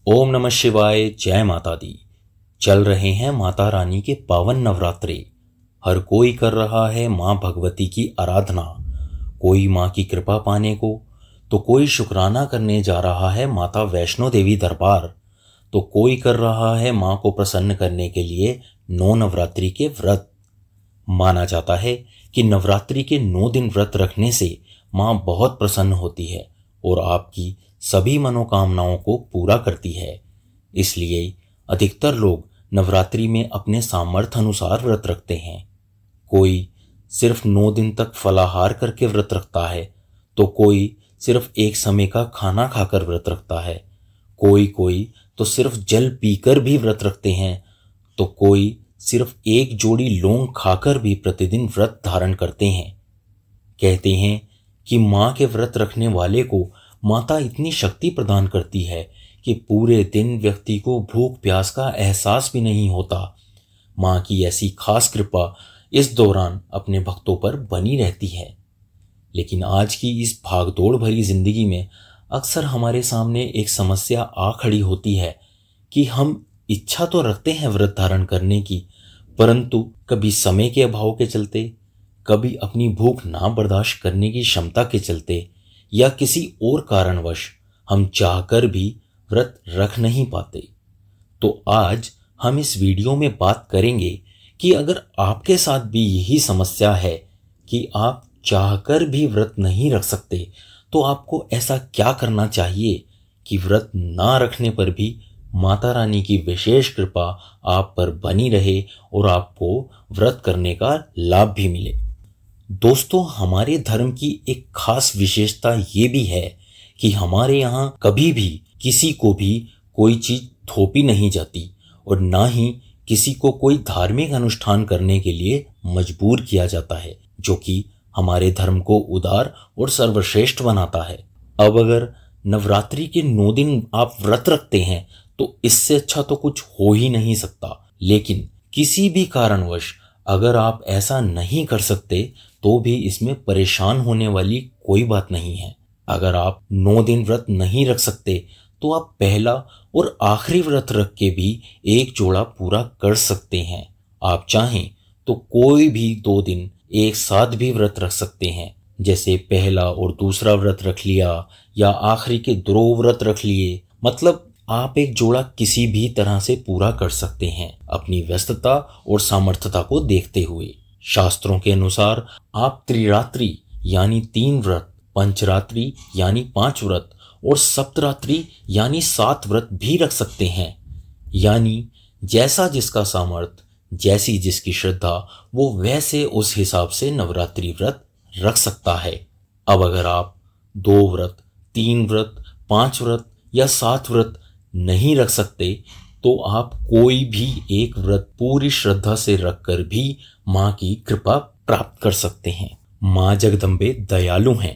ओम नमः शिवाय। जय माता दी। चल रहे हैं माता रानी के पावन नवरात्रे। हर कोई कर रहा है माँ भगवती की आराधना। कोई माँ की कृपा पाने को, तो कोई शुक्राना करने जा रहा है माता वैष्णो देवी दरबार, तो कोई कर रहा है माँ को प्रसन्न करने के लिए 9 नवरात्रि के व्रत। माना जाता है कि नवरात्रि के 9 दिन व्रत रखने से माँ बहुत प्रसन्न होती है और आपकी सभी मनोकामनाओं को पूरा करती है। इसलिए अधिकतर लोग नवरात्रि में अपने सामर्थ्य अनुसार व्रत रखते हैं। कोई सिर्फ 9 दिन तक फलाहार करके व्रत रखता है, तो कोई सिर्फ एक समय का खाना खाकर व्रत रखता है, कोई तो सिर्फ जल पीकर भी व्रत रखते हैं, तो कोई सिर्फ एक जोड़ी लौंग खाकर भी प्रतिदिन व्रत धारण करते हैं। कहते हैं कि माँ के व्रत रखने वाले को माता इतनी शक्ति प्रदान करती है कि पूरे दिन व्यक्ति को भूख प्यास का एहसास भी नहीं होता। माँ की ऐसी खास कृपा इस दौरान अपने भक्तों पर बनी रहती है। लेकिन आज की इस भागदौड़ भरी जिंदगी में अक्सर हमारे सामने एक समस्या आ खड़ी होती है कि हम इच्छा तो रखते हैं व्रत धारण करने की, परंतु कभी समय के अभाव के चलते, कभी अपनी भूख ना बर्दाश्त करने की क्षमता के चलते, या किसी और कारणवश हम चाहकर भी व्रत रख नहीं पाते। तो आज हम इस वीडियो में बात करेंगे कि अगर आपके साथ भी यही समस्या है कि आप चाहकर भी व्रत नहीं रख सकते, तो आपको ऐसा क्या करना चाहिए कि व्रत ना रखने पर भी माता रानी की विशेष कृपा आप पर बनी रहे और आपको व्रत करने का लाभ भी मिले। दोस्तों, हमारे धर्म की एक खास विशेषता ये भी है कि हमारे यहाँ कभी भी किसी को भी कोई चीज थोपी नहीं जाती और ना ही किसी को कोई धार्मिक अनुष्ठान करने के लिए मजबूर किया जाता है, जो कि हमारे धर्म को उदार और सर्वश्रेष्ठ बनाता है। अब अगर नवरात्रि के 9 दिन आप व्रत रखते हैं तो इससे अच्छा तो कुछ हो ही नहीं सकता। लेकिन किसी भी कारणवश अगर आप ऐसा नहीं कर सकते तो भी इसमें परेशान होने वाली कोई बात नहीं है। अगर आप 9 दिन व्रत नहीं रख सकते तो आप पहला और आखिरी व्रत रख के भी एक जोड़ा पूरा कर सकते हैं। आप चाहें तो कोई भी 2 दिन एक साथ भी व्रत रख सकते हैं, जैसे पहला और दूसरा व्रत रख लिया या आखिरी के 2 व्रत रख लिए। मतलब आप एक जोड़ा किसी भी तरह से पूरा कर सकते हैं अपनी व्यस्तता और सामर्थ्यता को देखते हुए। शास्त्रों के अनुसार आप त्रिरात्रि यानी 3 व्रत, पंचरात्रि यानी 5 व्रत और सप्तरात्रि यानी 7 व्रत भी रख सकते हैं। यानी जैसा जिसका सामर्थ्य, जैसी जिसकी श्रद्धा, वो वैसे उस हिसाब से नवरात्रि व्रत रख सकता है। अब अगर आप 2 व्रत, 3 व्रत, 5 व्रत या 7 व्रत नहीं रख सकते, तो आप कोई भी एक व्रत पूरी श्रद्धा से रखकर भी माँ की कृपा प्राप्त कर सकते हैं। माँ जगदम्बे दयालु हैं।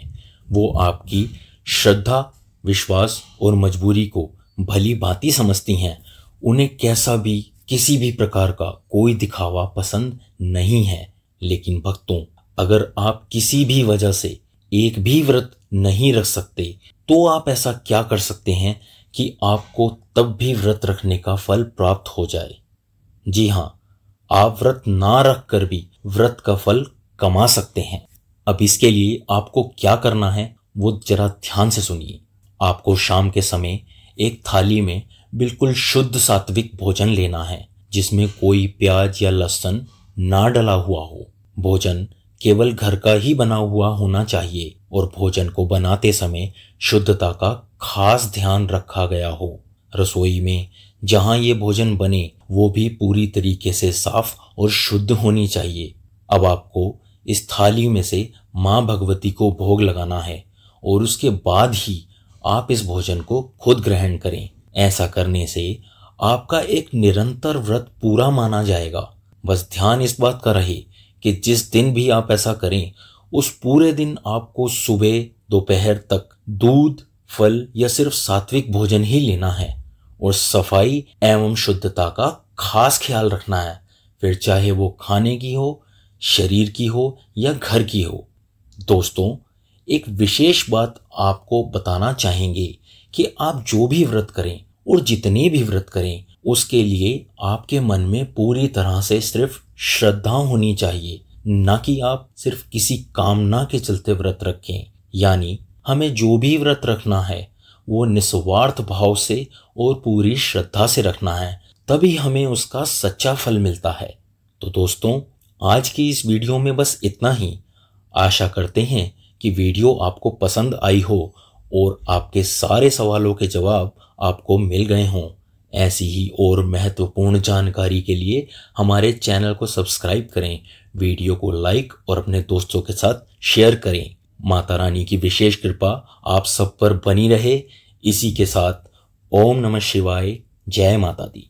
वो आपकी श्रद्धा, विश्वास और मजबूरी को भली भांति समझती हैं। उन्हें कैसा भी, किसी भी प्रकार का कोई दिखावा पसंद नहीं है। लेकिन भक्तों, अगर आप किसी भी वजह से एक भी व्रत नहीं रख सकते, तो आप ऐसा क्या कर सकते हैं कि आपको तब भी व्रत रखने का फल प्राप्त हो जाए। जी हाँ, आप व्रत ना रख कर भी व्रत का फल कमा सकते हैं। अब इसके लिए आपको क्या करना है वो जरा ध्यान से सुनिए। आपको शाम के समय एक थाली में बिल्कुल शुद्ध सात्विक भोजन लेना है, जिसमें कोई प्याज या लहसुन ना डला हुआ हो। भोजन केवल घर का ही बना हुआ होना चाहिए और भोजन को बनाते समय शुद्धता का खास ध्यान रखा गया हो। रसोई में जहां ये भोजन बने वो भी पूरी तरीके से साफ और शुद्ध होनी चाहिए। अब आपको इस थाली में से माँ भगवती को भोग लगाना है और उसके बाद ही आप इस भोजन को खुद ग्रहण करें। ऐसा करने से आपका एक निरंतर व्रत पूरा माना जाएगा। बस ध्यान इस बात का रहे कि जिस दिन भी आप ऐसा करें, उस पूरे दिन आपको सुबह दोपहर तक दूध, फल या सिर्फ सात्विक भोजन ही लेना है और सफाई एवं शुद्धता का खास ख्याल रखना है। फिर चाहे वो खाने की हो, शरीर की हो या घर की हो। दोस्तों, एक विशेष बात आपको बताना चाहेंगे कि आप जो भी व्रत करें और जितने भी व्रत करें उसके लिए आपके मन में पूरी तरह से सिर्फ श्रद्धा होनी चाहिए, ना कि आप सिर्फ किसी कामना के चलते व्रत रखें। यानी हमें जो भी व्रत रखना है वो निस्वार्थ भाव से और पूरी श्रद्धा से रखना है, तभी हमें उसका सच्चा फल मिलता है। तो दोस्तों, आज की इस वीडियो में बस इतना ही। आशा करते हैं कि वीडियो आपको पसंद आई हो और आपके सारे सवालों के जवाब आपको मिल गए हों। ऐसी ही और महत्वपूर्ण जानकारी के लिए हमारे चैनल को सब्सक्राइब करें, वीडियो को लाइक और अपने दोस्तों के साथ शेयर करें। माता रानी की विशेष कृपा आप सब पर बनी रहे। इसी के साथ ओम नमः शिवाय, जय माता दी।